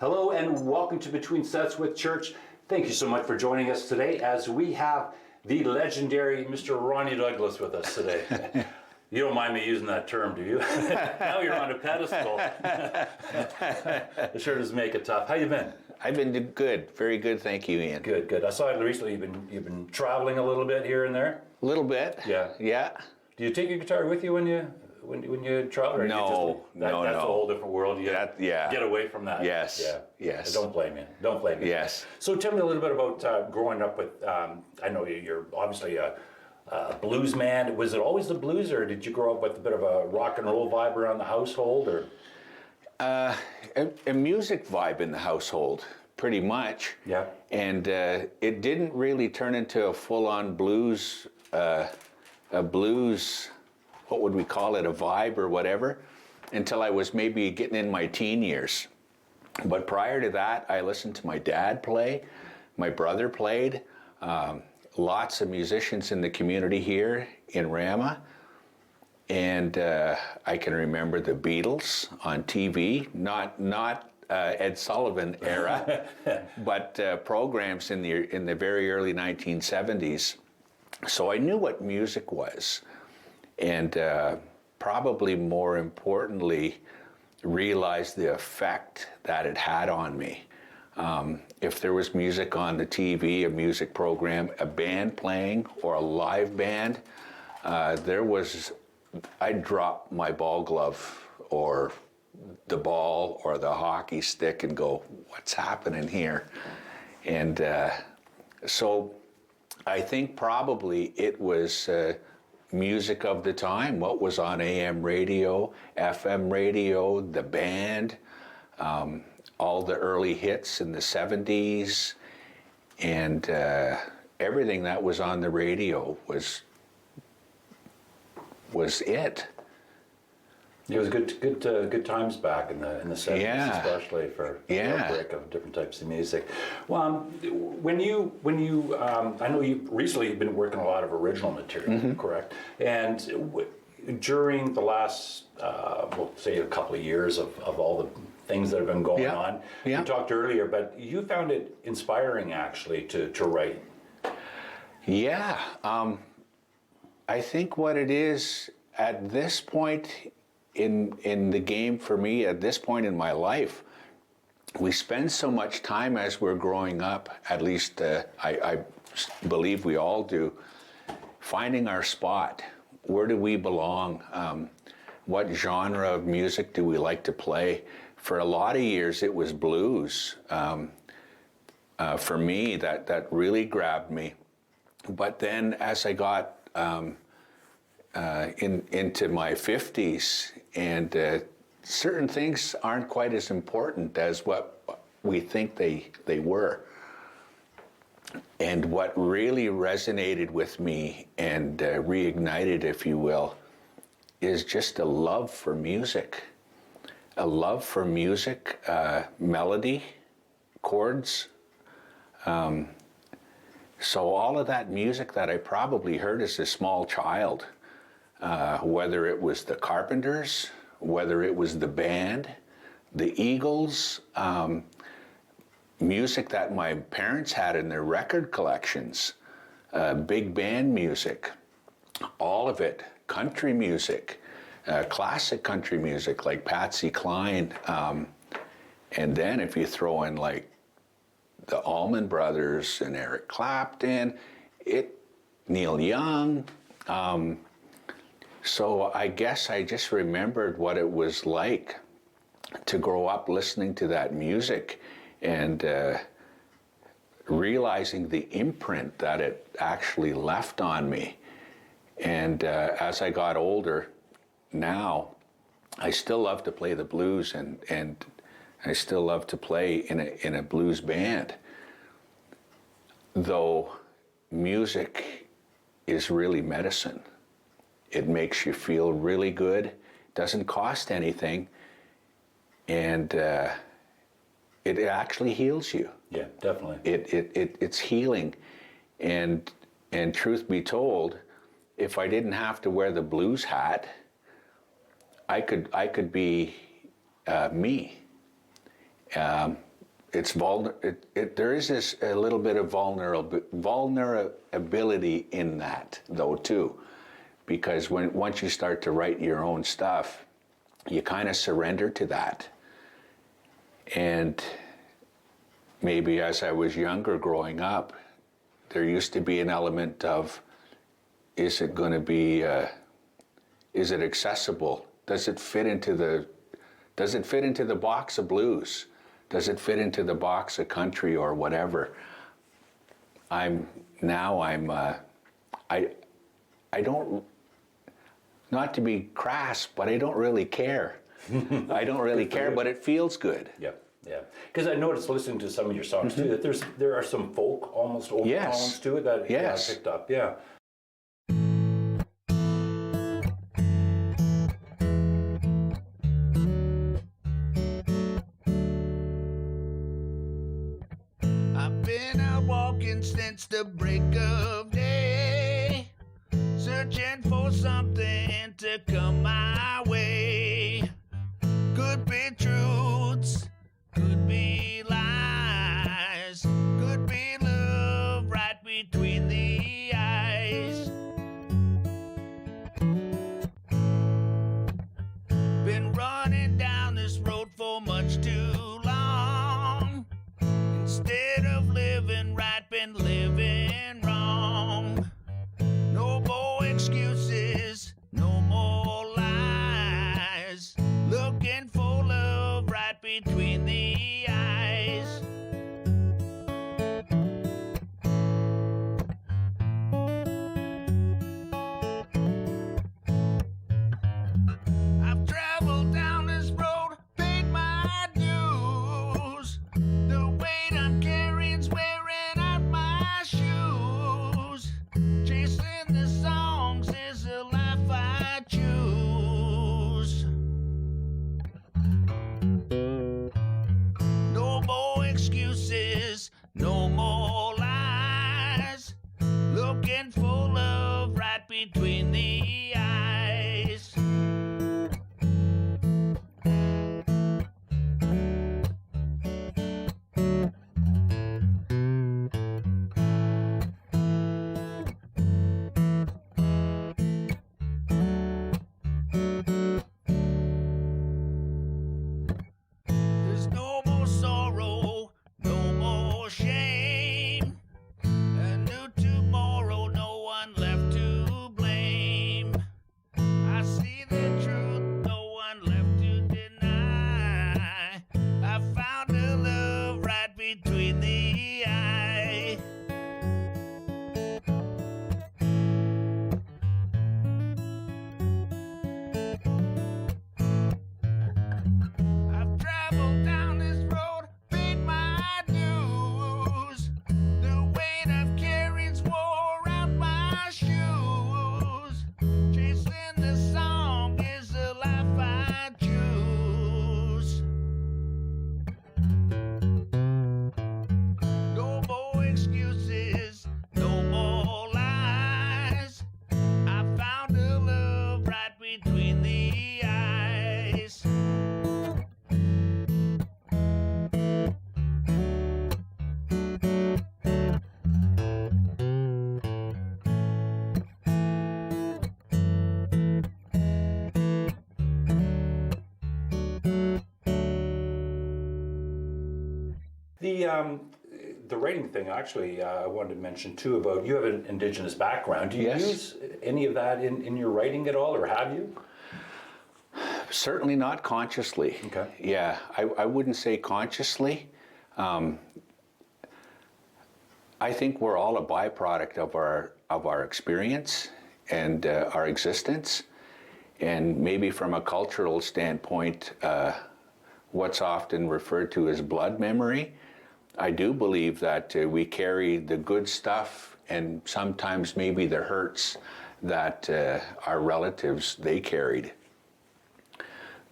Hello and welcome to Between Sets with Church. Thank you so much for joining us today as we have the legendary Mr. Ronnie Douglas with us today. You don't mind me using that term, do you? Now you're on a pedestal. It sure does make it tough. How you been? I've been good, very good. Thank you, Ian. Good, good. I saw recently you've been traveling a little bit here and there. A little bit. Yeah. Yeah. Do you take your guitar with you when you travel? Or No, that's a whole different world. You get away from that. Yes. Yeah. Yes. Don't blame you. Don't blame you. Yes. So tell me a little bit about growing up with. I know you're obviously a blues man. Was it always the blues, or did you grow up with a bit of a rock and roll vibe around the household, or? A music vibe in the household, pretty much. Yeah. And it didn't really turn into a full-on blues, what would we call it, a vibe or whatever, until I was maybe getting in my teen years. But prior to that, I listened to my dad play, my brother played, lots of musicians in the community here in Rama. And I can remember the Beatles on TV, not Ed Sullivan era, but programs in the very early 1970s. So I knew what music was, and probably more importantly, realized the effect that it had on me. If there was music on the TV, a music program, a band playing, or a live band, I'd drop my ball glove or the ball or the hockey stick and go, what's happening here? And so I think probably it was music of the time, what was on AM radio, FM radio, the band, all the early hits in the 70s, and everything that was on the radio was it. It was good times back in the 70s, Yeah. especially for the Yeah. outbreak of different types of music. Well, when you I know you recently have been working a lot of original material, correct? And during the last, we'll say a couple of years of all the things that have been going on, Yeah. you talked earlier, but you found it inspiring actually to write. Yeah. I think what it is at this point in the game for me, at this point in my life, we spend so much time as we're growing up, at least I believe we all do, finding our spot. Where do we belong? What genre of music do we like to play? For a lot of years, it was blues. For me, that really grabbed me. But then as I got into my 50s, and certain things aren't quite as important as what we think they were. And what really resonated with me and reignited, if you will, is just a love for music. A love for music, melody, chords. So all of that music that I probably heard as a small child, whether it was the Carpenters, whether it was the band, the Eagles, music that my parents had in their record collections, big band music, all of it, country music, classic country music like Patsy Cline, and then if you throw in like the Allman Brothers and Eric Clapton, Neil Young. So I guess I just remembered what it was like to grow up listening to that music and realizing the imprint that it actually left on me. And as I got older, now I still love to play the blues and I still love to play in a blues band. Though music is really medicine. It makes you feel really good, doesn't cost anything, and it actually heals you. Yeah, definitely. It's healing, and truth be told, if I didn't have to wear the blues hat, I could be me. there is this a little bit of vulnerability in that though too, because once you start to write your own stuff, you kind of surrender to that. And maybe as I was younger growing up, there used to be an element of, is it going to be, is it accessible? Does it fit into the box of blues? Does it fit into the box of country or whatever? I don't, not to be crass, but I don't really care. I don't really care, but it feels good. Yeah, yeah. Because I noticed listening to some of your songs too that there are some folk, almost overtones to it that I picked up. Yeah. I've been out walking since the break of day, searching for something to come my way. Could be truths, could be lies, could be love right between the eyes. Been running down this road for much too long. Instead of living right, been living wrong. No more excuses, no more lies. Looking for love right between the eyes. I've traveled down this road, paid my dues. The weight I'm carrying's wearing out my shoes. Chasing the songs is the life I choose. No more excuses, no more lies. Looking for love right between the eyes. There's no more sorrow, no more shame. A new tomorrow, no one left to blame. I see the truth, no one left to deny. I found a love right between the eyes. I've traveled down this road, paid my dues. The weight of carrying's wore out my shoes. Chasing the song is the life I choose. No more excuses, no more lies. I found a love right between the eyes. The writing thing, actually, I wanted to mention too about you have an Indigenous background. Do you Yes. use any of that in your writing at all, or have you? Certainly not consciously. Okay. Yeah, I wouldn't say consciously. I think we're all a byproduct of our experience and our existence, and maybe from a cultural standpoint, what's often referred to as blood memory. I do believe that we carry the good stuff and sometimes maybe the hurts that our relatives, they carried.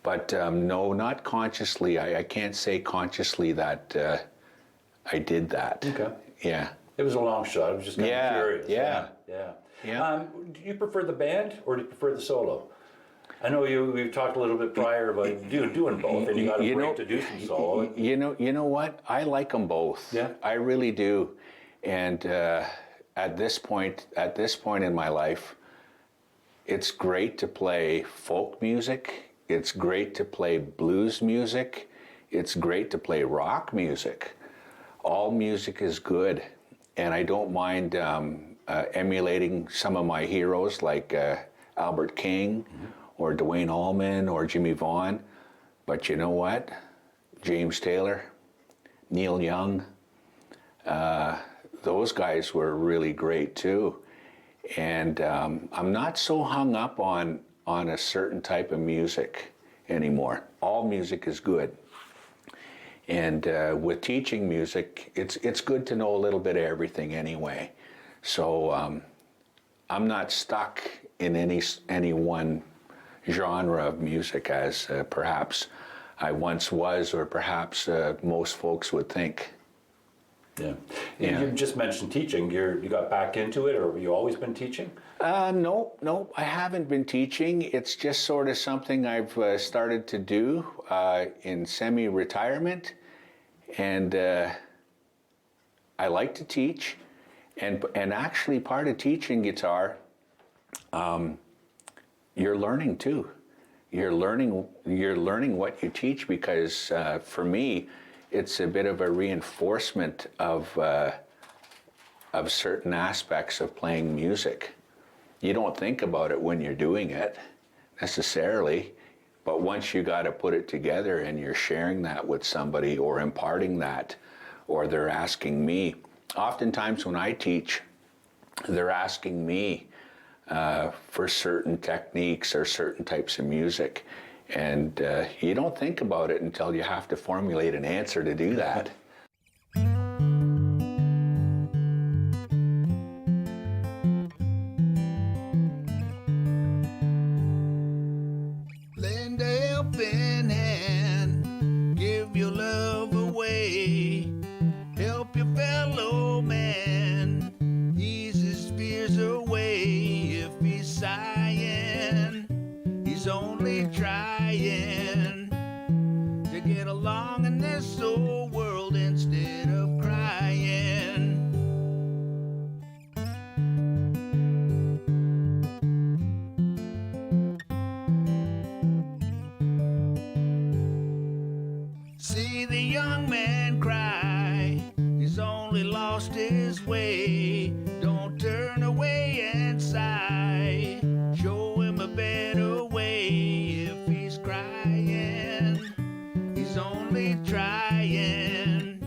But no, not consciously. I can't say consciously that I did that. Okay. Yeah. It was a long shot. I was just kind of curious. Yeah. Yeah. Yeah. Do you prefer the band or do you prefer the solo? I know we've talked a little bit prior about doing both, and you got a break to do some solo. You know what? I like them both. Yeah. I really do. And at this point in my life, it's great to play folk music. It's great to play blues music. It's great to play rock music. All music is good, and I don't mind emulating some of my heroes like Albert King or Duane Allman or Jimmy Vaughan. But you know what? James Taylor, Neil Young, those guys were really great too. And I'm not so hung up on a certain type of music anymore. All music is good. And with teaching music, it's good to know a little bit of everything anyway. So I'm not stuck in any one genre of music as perhaps I once was, or perhaps most folks would think. Yeah. Yeah. You just mentioned teaching. You got back into it, or have you always been teaching? No, I haven't been teaching. It's just sort of something I've started to do in semi-retirement, and I like to teach, and actually part of teaching guitar, you're learning too. You're learning what you teach, because for me, it's a bit of a reinforcement of certain aspects of playing music. You don't think about it when you're doing it necessarily, but once you got to put it together and you're sharing that with somebody or imparting that, or they're asking me, oftentimes when I teach, they're asking me for certain techniques or certain types of music. And you don't think about it until you have to formulate an answer to do that. Lend a helping hand, give your love away, help your fellow man, ease his fears away. If he's sighing, he's only trying to get along in this old world instead of crying. See the young man cry, he's only lost his way. Don't turn away and sigh, show him a better way. If he's crying, he's only trying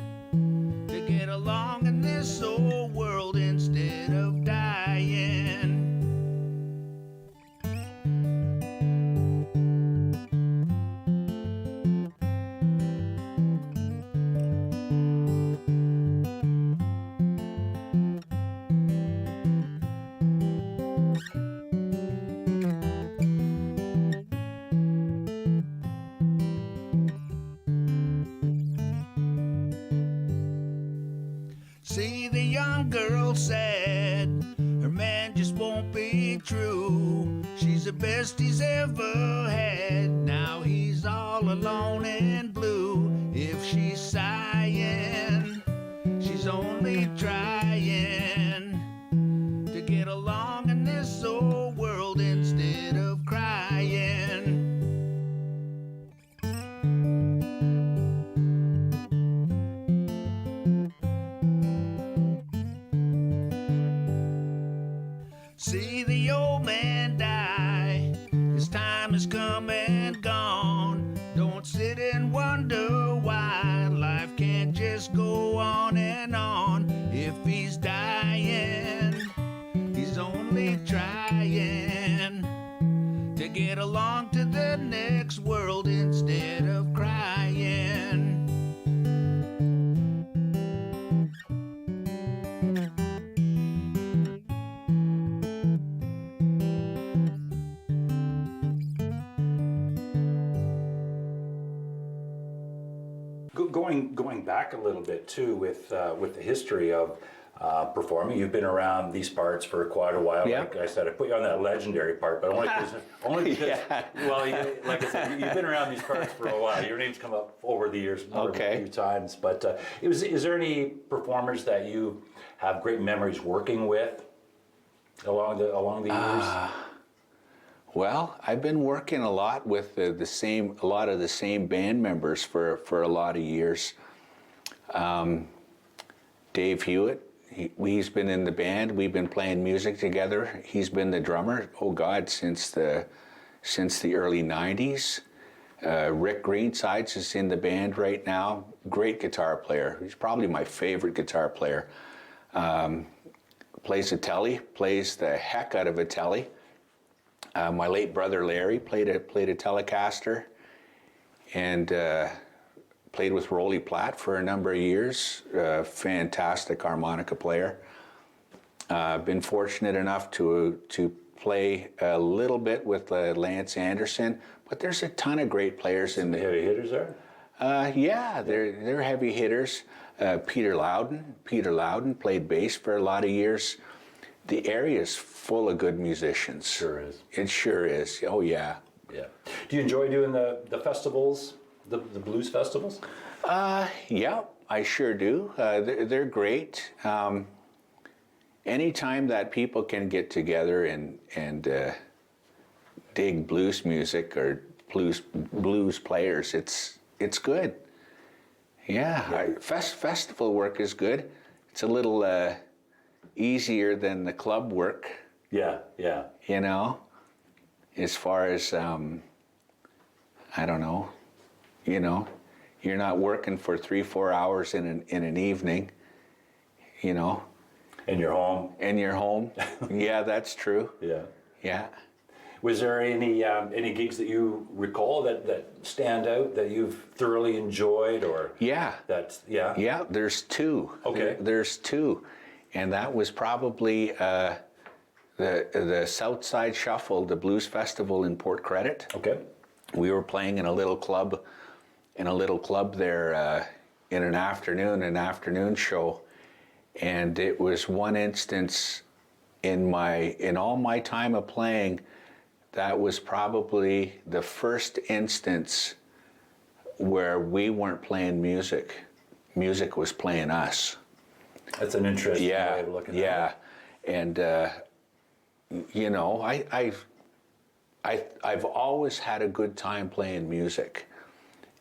to get along in this old world instead of dying. See the young girl sad, her man just won't be true. She's the best he's ever had, now he's all alone and blue. If she's sighing, she's only trying to get along in this old world instead of crying. See the old man die, his time has come and gone. Don't sit and wonder why life can't just go on and on. If he's dying, he's only trying to get along to the next world instead of crying. Going back a little bit too with the history of performing. You've been around these parts for quite a while. Yeah. Like I said, I put you on that legendary part, but only because Yeah. well, like I said, you've been around these parts for a while. Your name's come up over the years more than a few times. But is there any performers that you have great memories working with along the years? Well, I've been working a lot with a lot of the same band members for a lot of years. Dave Hewitt, he's been in the band. We've been playing music together. He's been the drummer, oh God, since the early 90s. Rick Greensides is in the band right now. Great guitar player. He's probably my favorite guitar player. Plays a telly, plays the heck out of a telly. My late brother Larry played a Telecaster, and played with Rolly Platt for a number of years. Fantastic harmonica player. Been fortunate enough to play a little bit with Lance Anderson, but there's a ton of great players in The the. heavy hitters there? Yeah, they're heavy hitters. Peter Loudon played bass for a lot of years. The area's full of good musicians. Sure is. It sure is. Oh yeah. Yeah. Do you enjoy doing the festivals, the blues festivals? Yeah, I sure do. They're great. Anytime that people can get together and dig blues music or blues players, it's good. Yeah, festival work is good. It's a little easier than the club work. Yeah, yeah. You know, as far as I don't know, you know, you're not working for 3-4 hours in an evening, you know. And you're home. And you're home. Yeah, that's true. Yeah. Yeah. Was there any gigs that you recall that stand out that you've thoroughly enjoyed, or Yeah. Yeah, There's two. Okay. There's two, and that was probably the Southside Shuffle, the blues festival in Port Credit. Okay. We were playing in a little club there in an afternoon show, and it was one instance in all my time of playing, that was probably the first instance where we weren't playing music. Music was playing us. That's an interesting way of looking at it. Yeah, and you know, I've always had a good time playing music,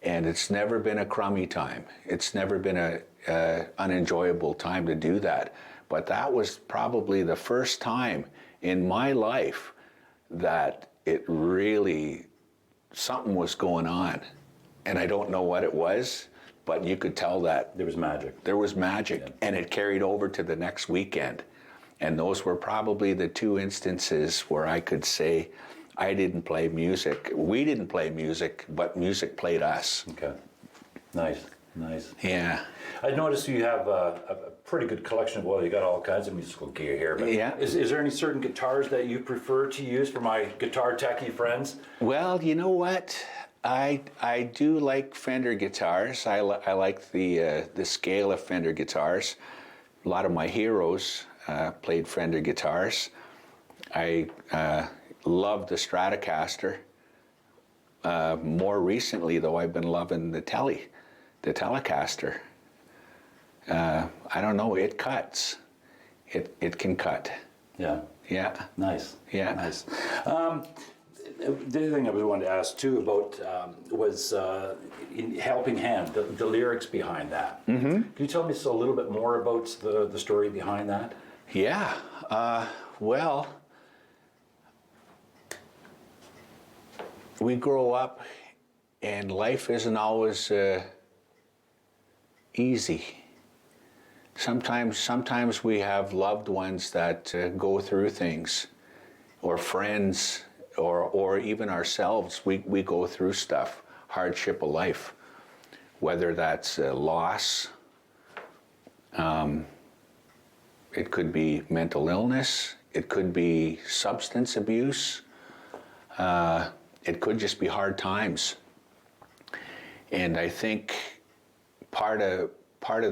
and it's never been a crummy time. It's never been a unenjoyable time to do that. But that was probably the first time in my life that it really, something was going on. And I don't know what it was, but you could tell that There was magic. there was magic, Yeah. and it carried over to the next weekend. And those were probably the two instances where I could say I didn't play music. We didn't play music, but music played us. Okay. Nice. Yeah. I noticed you have a pretty good collection of, well, you got all kinds of musical gear here. But Yeah. Is there any certain guitars that you prefer to use for my guitar techie friends? Well, you know what? I do like Fender guitars. I like the scale of Fender guitars. A lot of my heroes played Fender guitars. I love the Stratocaster. More recently, though, I've been loving the Telecaster. I don't know, it cuts. It can cut. Yeah. Yeah. Nice. Yeah. Nice. The other thing I was wanting to ask too about was in Helping Hand, the lyrics behind that. Mm-hmm. Can you tell me a little bit more about the story behind that? Yeah. Well, we grow up and life isn't always easy. Sometimes we have loved ones that go through things, or friends, or even ourselves. We go through stuff, hardship of life, whether that's loss. It could be mental illness. It could be substance abuse. It could just be hard times. And I think part of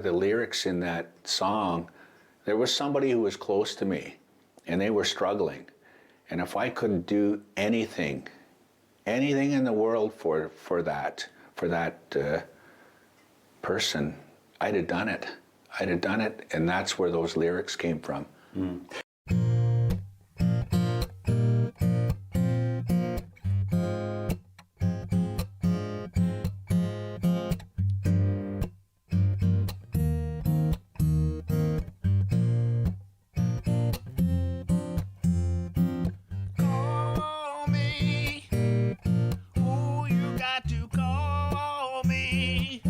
the lyrics in that song, There was somebody who was close to me, and they were struggling. And if I could do anything in the world for that person, I'd have done it. I'd have done it, and that's where those lyrics came from. Mm. Call me. Ooh, you got to call me.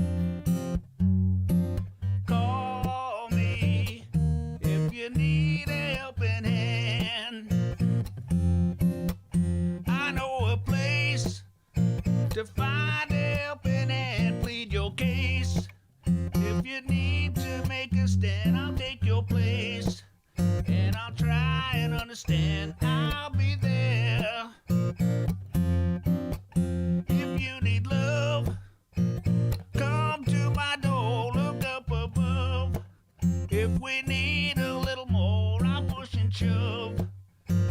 Call me if you need a helping hand. I know a place to find a helping hand. Plead your case. If you need to make a stand, I'll take your place. And I'll try and understand. I'll be there. If you need love, come to my door, look up above. If we need a little more, I'll push and shove.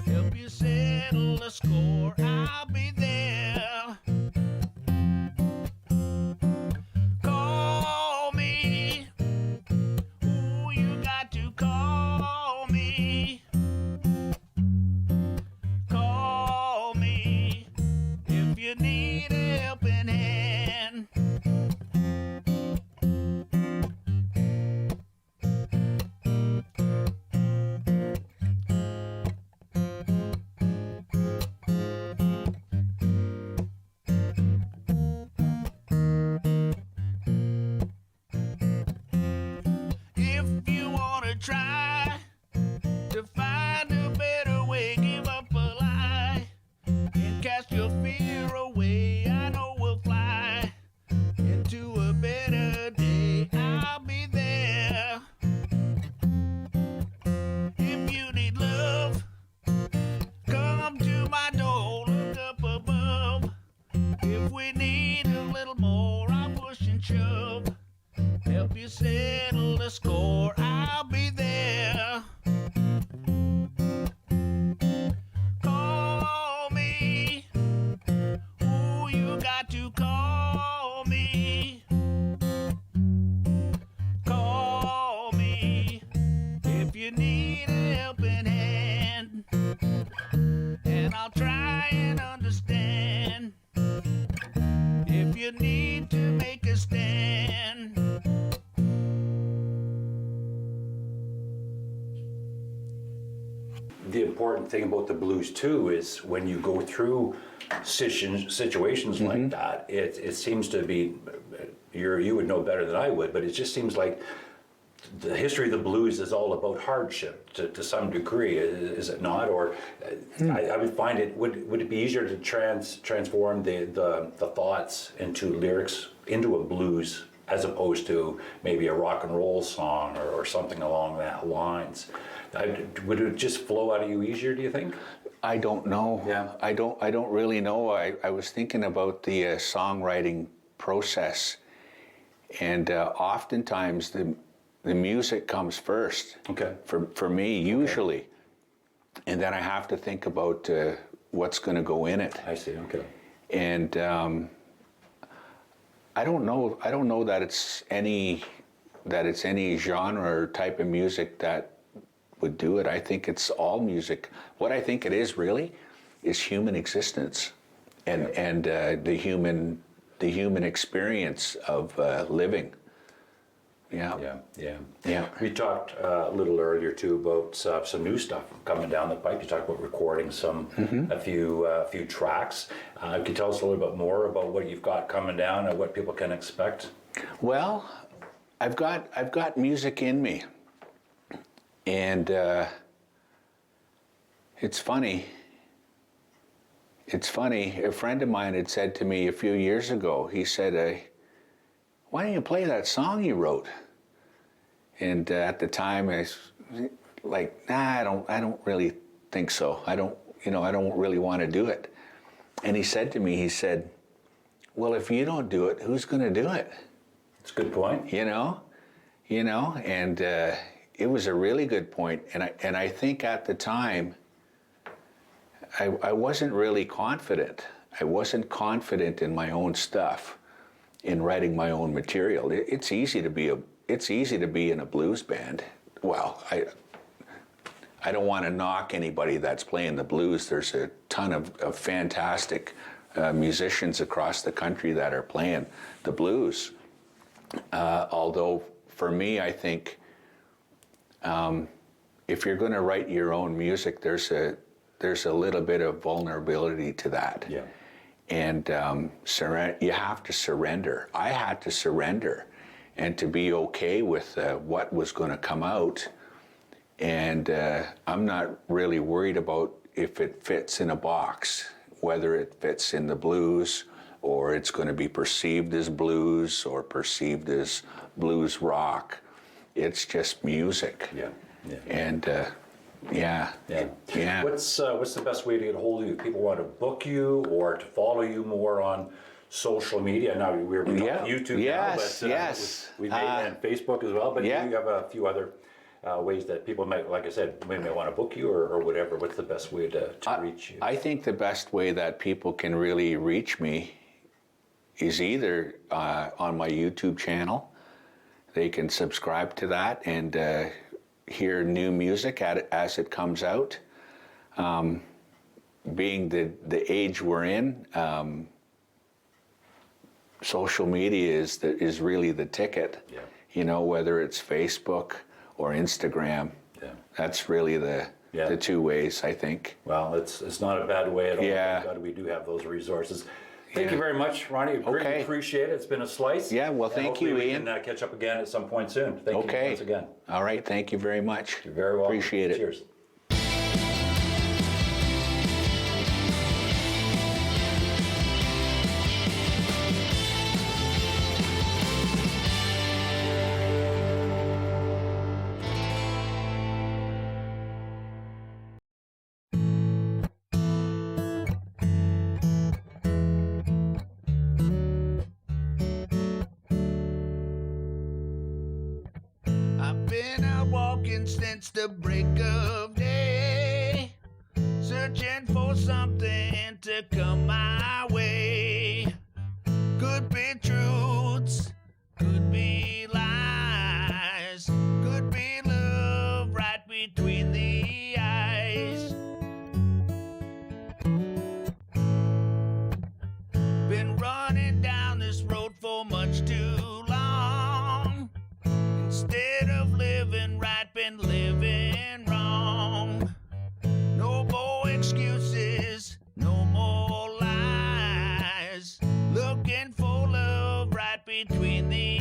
Help you settle the score, I'll be there. Call me. Ooh, you got to call me. Call me if you need a helping hand. If you wanna try to find a better way, give up a lie and cast your fear away. I know we'll fly into a better day. I'll be there. If you need love, come to my door, look up above. If we need a little more, I'll push and shove. Help you settle the score, I'll be there. Call me. Ooh, you got to call me. Call me if you need a helping hand. And I'll try and understand. If you need to make a stand. The important thing about the blues too is when you go through situations like that, it seems to be, you would know better than I would, but it just seems like the history of the blues is all about hardship to some degree, is it not? Or I would find would it be easier to transform the thoughts into lyrics into a blues as opposed to maybe a rock and roll song or something along that lines? Would it just flow out of you easier, do you think? I don't know. Yeah. I don't really know. I was thinking about the songwriting process, and oftentimes the music comes first. Okay. For me, usually, and then I have to think about what's going to go in it. I see. Okay. And I don't know that it's any genre or type of music that would do it. I think it's all music. What I think it is really is human existence, and the human experience of living. Yeah. Yeah. We talked a little earlier too about some new stuff coming down the pipe. You talked about recording a few tracks. Can you tell us a little bit more about what you've got coming down and what people can expect? Well, I've got music in me, and it's funny. A friend of mine had said to me a few years ago. He said, "Why don't you play that song you wrote?" And at the time, I was like, "Nah, I don't really think so. I don't really want to do it." And he said to me, "Well, if you don't do it, who's going to do it?" It's a good point. And it was a really good point, and I think at the time I wasn't really confident. I wasn't confident in my own stuff, in writing my own material. It's easy to be in a blues band. Well, I don't want to knock anybody that's playing the blues. There's a ton of fantastic musicians across the country that are playing the blues. Although for me, I think if you're going to write your own music, there's a little bit of vulnerability to that. Yeah. And you have to surrender. I had to surrender and to be okay with what was going to come out. And I'm not really worried about if it fits in a box, whether it fits in the blues or it's going to be perceived as blues or perceived as blues rock. It's just music. Yeah. Yeah. And yeah. What's the best way to get a hold of you? People want to book you or to follow you more on social media. Now we're on YouTube now, but we made it on Facebook as well. But you have a few other ways that people might, like I said, may want to book you or whatever. What's the best way to reach you? I think the best way that people can really reach me is either on my YouTube channel. They can subscribe to that and hear new music as it comes out. Being the age we're in, social media is really the ticket. Yeah. You know, whether it's Facebook or Instagram. Yeah. That's really the two ways, I think. Well, it's not a bad way at all. Yeah. Thank God we do have those resources. Thank you very much, Ronnie. Really appreciate it. It's been a slice. Yeah, well, thank you, Ian. We can catch up again at some point soon. Thank you once again. All right, thank you very much. You're very welcome. Appreciate it. Cheers. I've been out walking since the break of day, searching for something to come my way. Could be truths, could be lies, could be love right between the eyes. Been running down this road for much too long. Instead of living right, been living wrong. No more excuses, no more lies. Looking for love right between the